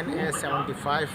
NA 75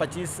25,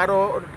RO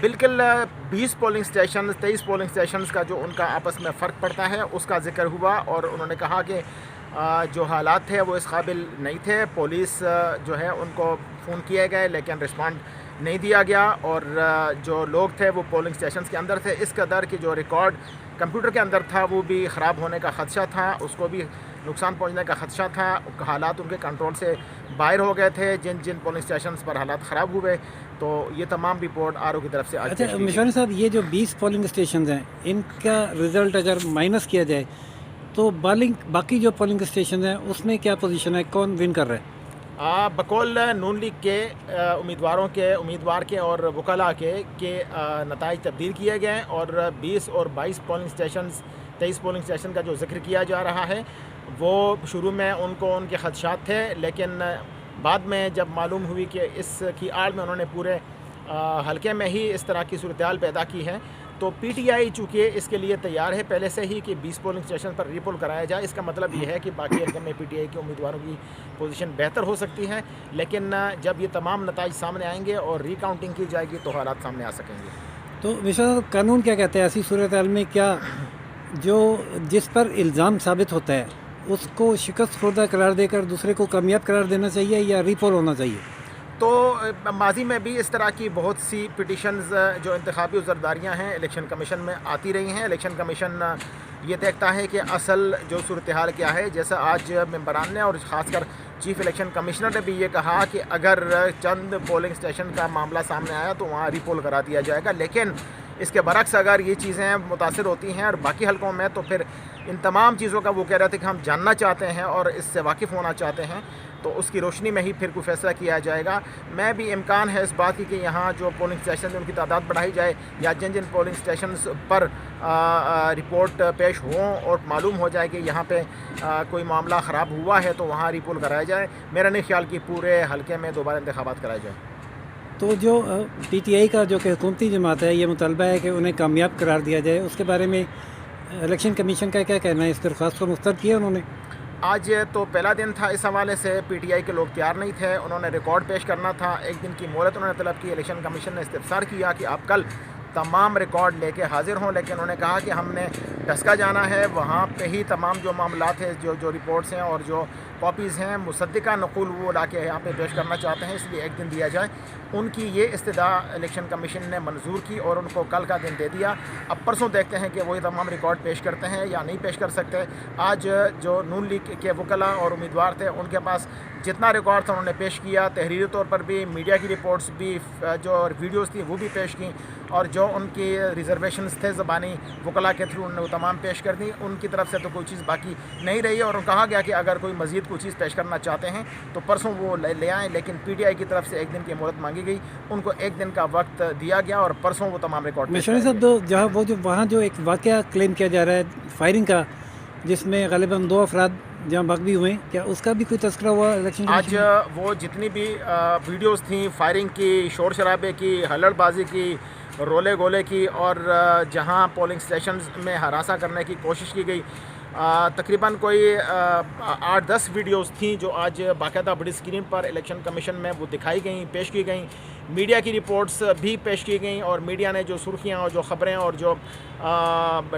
بالکل 20 polling station 23 polling stations کا جو ان کا آپس میں فرق پڑتا ہے اس کا ذکر ہوا، اور انہوں نے کہا کہ جو حالات تھے وہ اس قابل نہیں تھے. پولیس جو ہے ان کو فون کیے گئے لیکن رسپانڈ نہیں دیا گیا، اور جو لوگ تھے وہ پولنگ اسٹیشنز کے اندر تھے. اس قدر کہ جو ریکارڈ کمپیوٹر کے اندر تھا وہ بھی خراب ہونے کا خدشہ تھا، اس کو بھی نقصان پہنچنے کا خدشہ تھا. حالات ان کے کنٹرول سے باہر ہو گئے تھے جن پولنگ اسٹیشنز پر حالات خراب ہوئے. تو یہ تمام رپورٹ آر او کی طرف سے آج اچھا مشوانی صاحب، یہ جو 20 پولنگ اسٹیشنز ہیں ان کا رزلٹ اگر مائنس کیا جائے تو باقی جو پولنگ اسٹیشنز ہیں اس میں کیا پوزیشن ہے، کون ون کر رہا ہے؟ بقول نون لیگ کے امیدوار کے اور وکلاء کے نتائج تبدیل کیے گئے، اور 20 اور 22 پولنگ اسٹیشنز 23 پولنگ اسٹیشن کا جو ذکر کیا جا رہا ہے وہ شروع میں ان کے خدشات تھے، لیکن بعد میں جب معلوم ہوئی کہ اس کی آڑ میں انہوں نے پورے حلقے میں ہی اس طرح کی صورتحال پیدا کی ہے، تو پی ٹی آئی چونکہ اس کے لیے تیار ہے پہلے سے ہی کہ 20 پولنگ اسٹیشن پر ری پول کرایا جائے. اس کا مطلب یہ ہے کہ باقی حلقے میں پی ٹی آئی کے امیدواروں کی پوزیشن بہتر ہو سکتی ہے، لیکن جب یہ تمام نتائج سامنے آئیں گے اور ری کاؤنٹنگ کی جائے گی تو حالات سامنے آ سکیں گے. تو صاحب قانون کیا کہتا ہے ایسی صورتحال میں؟ کیا جس پر الزام ثابت ہوتا ہے اس کو شکست خوردہ قرار دے کر دوسرے کو کامیاب قرار دینا چاہیے یا ری پول ہونا چاہیے؟ تو ماضی میں بھی اس طرح کی بہت سی پٹیشنز جو انتخابی عذرداریاں ہیں الیکشن کمیشن میں آتی رہی ہیں. الیکشن کمیشن یہ دیکھتا ہے کہ اصل جو صورتحال کیا ہے. جیسا آج ممبران نے اور خاص کر چیف الیکشن کمشنر نے بھی یہ کہا کہ اگر چند پولنگ اسٹیشن کا معاملہ سامنے آیا تو وہاں ری پول کرا دیا جائے گا، لیکن اس کے برعکس اگر یہ چیزیں متاثر ہوتی ہیں اور باقی حلقوں میں تو پھر ان تمام چیزوں کا وہ کہہ رہے تھے کہ ہم جاننا چاہتے ہیں اور اس سے واقف ہونا چاہتے ہیں، تو اس کی روشنی میں ہی پھر کوئی فیصلہ کیا جائے گا. میں بھی امکان ہے اس بات کی کہ یہاں جو پولنگ اسٹیشن ہیں ان کی تعداد بڑھائی جائے، یا جن پولنگ اسٹیشنز پر رپورٹ پیش ہوں اور معلوم ہو جائے کہ یہاں پہ کوئی معاملہ خراب ہوا ہے تو وہاں ری پول کرایا جائے. میرا نہیں خیال کہ پورے حلقے میں دوبارہ انتخابات کرائے جائیں. تو جو پی ٹی آئی کا جو کہ حکومتی جماعت ہے یہ مطالبہ ہے کہ انہیں کامیاب قرار دیا جائے، اس کے بارے میں الیکشن کمیشن کا کیا کہنا ہے؟ اس درخواست کو مسترد کیا انہوں نے؟ آج تو پہلا دن تھا، اس حوالے سے پی ٹی آئی کے لوگ تیار نہیں تھے. انہوں نے ریکارڈ پیش کرنا تھا، ایک دن کی مہلت انہوں نے طلب کی. الیکشن کمیشن نے استفسار کیا کہ آپ کل تمام ریکارڈ لے کے حاضر ہوں، لیکن انہوں نے کہا کہ ہم نے ڈسکا جانا ہے، وہاں پہ ہی تمام جو معاملات ہیں جو رپورٹس ہیں اور جو کاپیز ہیں مصدقہ نقول وہ لا کے یہاں پہ پیش کرنا چاہتے ہیں، اس لیے ایک دن دیا جائے. ان کی یہ استدعا الیکشن کمیشن نے منظور کی اور ان کو کل کا دن دے دیا. اب پرسوں دیکھتے ہیں کہ وہ یہ تمام ریکارڈ پیش کرتے ہیں یا نہیں پیش کر سکتے. آج جو نون لیگ کے وکلاء اور امیدوار تھے ان کے پاس جتنا ریکارڈ تھا انہوں نے پیش کیا، تحریری طور پر بھی، میڈیا کی رپورٹس بھی، جو ویڈیوز تھیں وہ بھی پیش کیں، اور جو ان کی ریزرویشنز تھے زبانی وکلاء کے تھرو انہوں نے وہ تمام پیش کر دی. ان کی طرف سے تو کوئی چیز باقی نہیں رہی، اور کہا گیا کہ اگر کوئی مزید کوئی چیز پیش کرنا چاہتے ہیں تو پرسوں وہ لے آئیں. لیکن پی ٹی آئی کی طرف سے ایک دن کی مہلت مانگی گئی، ان کو ایک دن کا وقت دیا گیا اور پرسوں وہ تمام ریکارڈ پیش کریں گے. وہاں جو ایک واقعہ کلیم کیا جا رہا ہے فائرنگ کا، جس میں غالباً 2 افراد جہاں بھاگ بھی ہوئے، کیا اس کا بھی کوئی تذکرہ ہوا الیکشن؟ آج وہ جتنی بھی ویڈیوز تھیں فائرنگ کی، شور شرابے کی، ہلڑ بازی کی، رولے گولے کی، اور جہاں پولنگ اسٹیشنز میں ہراساں کرنے کی کوشش کی گئی، تقریباً کوئی 8-10 ویڈیوز تھیں جو آج باقاعدہ بڑی اسکرین پر الیکشن کمیشن میں وہ دکھائی گئیں، پیش کی گئیں. میڈیا کی رپورٹس بھی پیش کی گئیں، اور میڈیا نے جو سرخیاں اور جو خبریں اور جو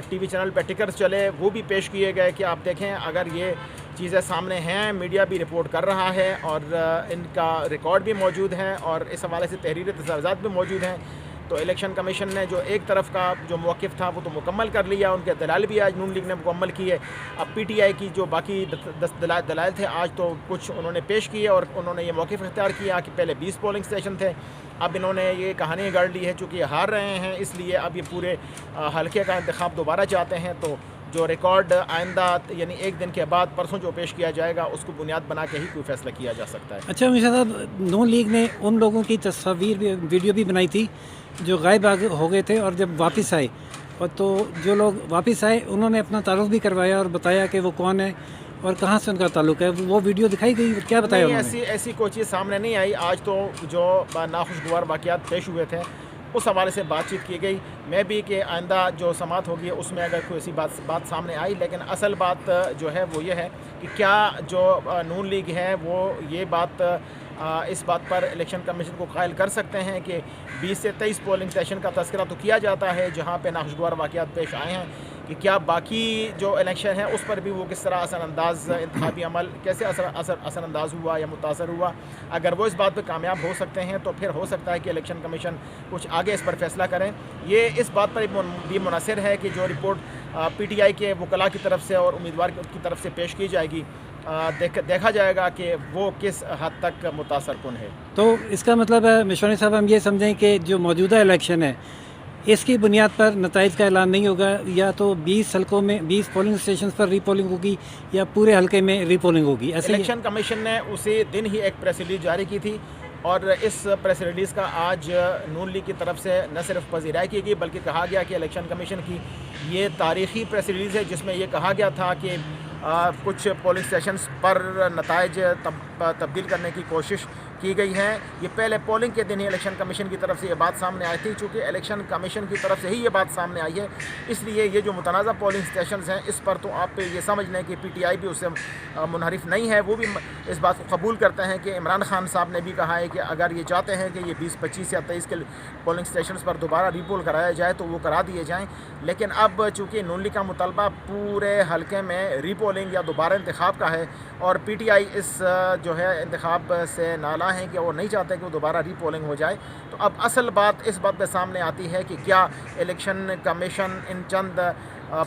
ٹی وی چینل پہ ٹکرز چلے وہ بھی پیش کیے گئے کہ آپ دیکھیں اگر یہ چیزیں سامنے ہیں، میڈیا بھی رپورٹ کر رہا ہے اور ان کا ریکارڈ بھی موجود ہے اور اس حوالے سے تحریری دستاویزات بھی موجود ہیں. تو الیکشن کمیشن نے جو ایک طرف کا جو موقف تھا وہ تو مکمل کر لیا، ان کے دلائل بھی آج نون لیگ نے مکمل کیے. اب پی ٹی آئی کی جو باقی دلائل تھے آج تو کچھ انہوں نے پیش کیے، اور انہوں نے یہ موقف اختیار کیا کہ پہلے 20 پولنگ اسٹیشن تھے، اب انہوں نے یہ کہانی گڑھ لی ہے چونکہ یہ ہار رہے ہیں، اس لیے اب یہ پورے حلقے کا انتخاب دوبارہ چاہتے ہیں. تو جو ریکارڈ آئندہ یعنی ایک دن کے بعد پرسوں جو پیش کیا جائے گا اس کو بنیاد بنا کے ہی کوئی فیصلہ کیا جا سکتا ہے. اچھا مرزا صاحب، نون لیگ نے ان لوگوں کی تصاویر ویڈیو بھی بنائی تھی جو غائب ہو گئے تھے، اور جب واپس آئے اور تو جو لوگ واپس آئے انہوں نے اپنا تعارف بھی کروایا اور بتایا کہ وہ کون ہے اور کہاں سے ان کا تعلق ہے. وہ ویڈیو دکھائی گئی، کیا بتایا انہوں نے؟ ایسی کوئی چیز سامنے نہیں آئی. آج تو جو ناخوشگوار واقعات پیش ہوئے تھے اس حوالے سے بات چیت کی گئی. میں بھی کہ آئندہ جو سماعت ہوگی اس میں اگر کوئی ایسی بات سامنے آئی، لیکن اصل بات جو ہے وہ یہ ہے کہ کیا جو نون لیگ ہے وہ یہ بات اس بات پر الیکشن کمیشن کو قائل کر سکتے ہیں کہ 20 سے 23 پولنگ اسٹیشن کا تذکرہ تو کیا جاتا ہے جہاں پہ ناخوشگوار واقعات پیش آئے ہیں، کہ کیا باقی جو الیکشن ہے اس پر بھی وہ کس طرح اثر انداز انتخابی عمل کیسے اثر انداز ہوا یا متاثر ہوا۔ اگر وہ اس بات پہ کامیاب ہو سکتے ہیں تو پھر ہو سکتا ہے کہ الیکشن کمیشن کچھ آگے اس پر فیصلہ کریں۔ یہ اس بات پر بھی منحصر ہے کہ جو رپورٹ پی ٹی آئی کے وکلاء کی طرف سے اور امیدوار کی طرف سے پیش کی جائے گی، دیکھا جائے گا کہ وہ کس حد تک متاثر کن ہے۔ تو اس کا مطلب ہے مشوانی صاحب ہم یہ سمجھیں کہ جو موجودہ الیکشن ہے اس کی بنیاد پر نتائج کا اعلان نہیں ہوگا، یا تو 20 حلقوں میں 20 پولنگ اسٹیشنز پر ری پولنگ ہوگی یا پورے حلقے میں ری پولنگ ہوگی۔ ایسے الیکشن کمیشن نے اسی دن ہی ایک پریس ریلیز جاری کی تھی، اور اس پریس ریلیز کا آج نون لیگ کی طرف سے نہ صرف پذیرائی کی گئی بلکہ کہا گیا کہ الیکشن کمیشن کی یہ تاریخی پریس ریلیز ہے جس میں یہ کہا گیا تھا کہ کچھ پولنگ اسٹیشنز پر نتائج تبدیل کرنے کی کوشش کی گئی ہے۔ یہ پہلے پولنگ کے دن ہی الیکشن کمیشن کی طرف سے یہ بات سامنے آئی تھی۔ چونکہ الیکشن کمیشن کی طرف سے ہی یہ بات سامنے آئی ہے، اس لیے یہ جو متنازع پولنگ اسٹیشنز ہیں اس پر تو آپ یہ سمجھ لیں کہ پی ٹی آئی بھی اس سے منحرف نہیں ہے، وہ بھی اس بات کو قبول کرتے ہیں کہ عمران خان صاحب نے بھی کہا ہے کہ اگر یہ چاہتے ہیں کہ یہ 20، 25 یا 23 کے پولنگ اسٹیشنز پر دوبارہ ری پول کرایا جائے تو وہ کرا دیے جائیں۔ لیکن اب چونکہ نون لیگ کا مطالبہ پورے حلقے میں ری پولنگ یا دوبارہ انتخاب کا ہے، اور پی ٹی آئی اس جو ہے انتخاب سے نالاں ہیں کہ وہ نہیں چاہتے کہ وہ دوبارہ ری پولنگ ہو جائے، تو اب اصل بات اس بات پہ سامنے آتی ہے کہ کیا الیکشن کمیشن ان چند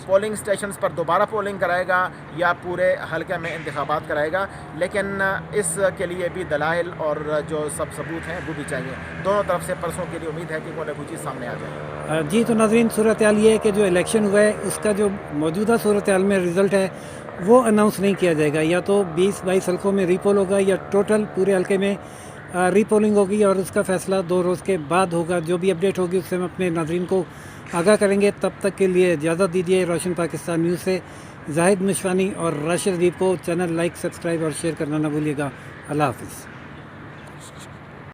پولنگ اسٹیشنز پر دوبارہ پولنگ کرائے گا یا پورے حلقے میں انتخابات کرائے گا۔ لیکن اس کے لیے بھی دلائل اور جو ثبوت ہیں وہ بھی چاہیے۔ دونوں طرف سے پرسوں کے لیے امید ہے کہ کوئی نہ کوئی چیز سامنے آ جائے۔ جی تو ناظرین، صورتحال یہ ہے کہ جو الیکشن ہوا ہے اس کا جو موجودہ صورتحال میں رزلٹ ہے وہ اناؤنس نہیں کیا جائے گا، یا تو 20-22 حلقوں میں ری پول ہوگا یا ٹوٹل پورے حلقے میں ری پولنگ ہوگی، اور اس کا فیصلہ 2 روز کے بعد ہوگا۔ جو بھی اپڈیٹ ہوگی اس سے ہم اپنے ناظرین کو آگاہ کریں گے۔ تب تک کے لیے اجازت دیجیے۔ روشن پاکستان نیوز سے زاہد مشوانی اور راشد ادیب کو چینل لائک، سبسکرائب اور شیئر کرنا نہ بھولیے گا۔ اللہ حافظ۔